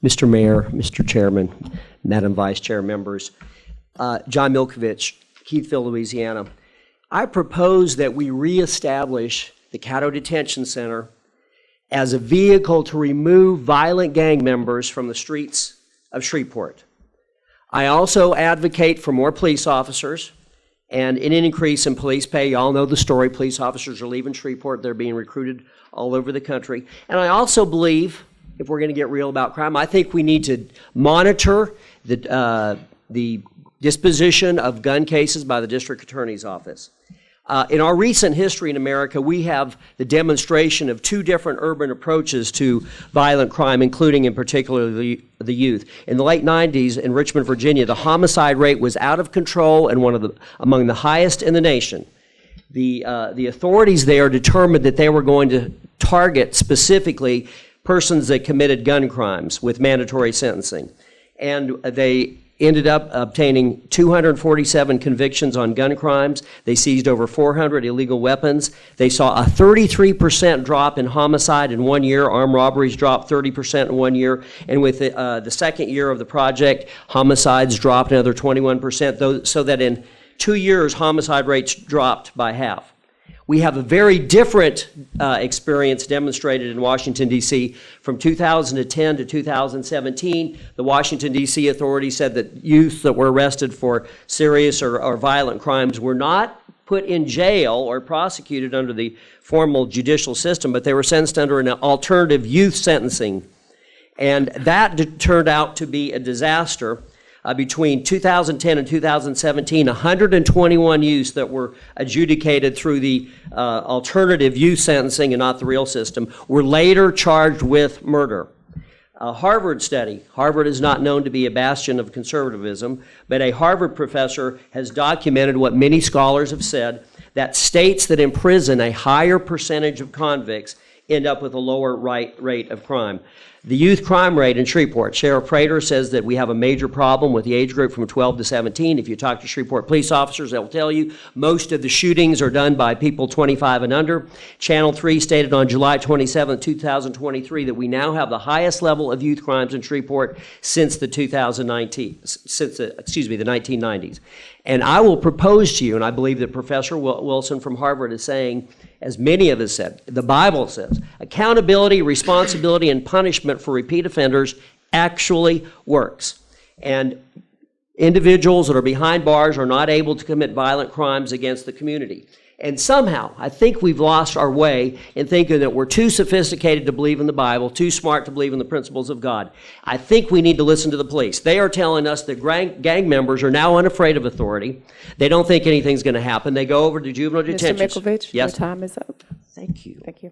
Mr. Mayor, Mr. Chairman, Madam Vice Chair, members, John Milkovich, Keithville, Louisiana. I propose that we reestablish the Caddo Detention Center as a vehicle to remove violent gang members from the streets of Shreveport. I also advocate for more police officers and an increase in police pay. You all know the story. Police officers are leaving Shreveport. They're being recruited all over the country. And I also believe, if we're going to get real about crime, I think we need to monitor the disposition of gun cases by the district attorney's office. In our recent history in America, we have the demonstration of two different urban approaches to violent crime, including in particular the youth. In the late 90s in Richmond, Virginia, the homicide rate was out of control and among the highest in the nation. The authorities there determined that they were going to target specifically persons that committed gun crimes with mandatory sentencing. And they ended up obtaining 247 convictions on gun crimes. They seized over 400 illegal weapons. They saw a 33% drop in homicide in 1 year. Armed robberies dropped 30% in 1 year. And with the second year of the project, homicides dropped another 21%, so that in 2 years, homicide rates dropped by half. We have a very different experience demonstrated in Washington, D.C. From 2010 to 2017, the Washington, D.C. authorities said that youth that were arrested for serious or violent crimes were not put in jail or prosecuted under the formal judicial system, but they were sentenced under an alternative youth sentencing. And that turned out to be a disaster. Between 2010 and 2017, 121 youths that were adjudicated through the alternative youth sentencing and not the real system were later charged with murder. A Harvard study, Harvard is not known to be a bastion of conservatism, but a Harvard professor has documented what many scholars have said, that states that imprison a higher percentage of convicts end up with a lower rate of crime. The youth crime rate in Shreveport, Sheriff Prater says that we have a major problem with the age group from 12 to 17. If you talk to Shreveport police officers, they'll tell you most of the shootings are done by people 25 and under. Channel 3 stated on July 27, 2023 that we now have the highest level of youth crimes in Shreveport since the 1990s. And I will propose to you, and I believe that Professor Wilson from Harvard is saying, as many of us said, the Bible says, accountability, responsibility, and punishment for repeat offenders actually works. And individuals that are behind bars are not able to commit violent crimes against the community. And somehow, I think we've lost our way in thinking that we're too sophisticated to believe in the Bible, too smart to believe in the principles of God. I think we need to listen to the police. They are telling us that gang members are now unafraid of authority. They don't think anything's going to happen. They go over to juvenile detention. Mr. Milkovich, yes. your time is up. Thank you. Thank you.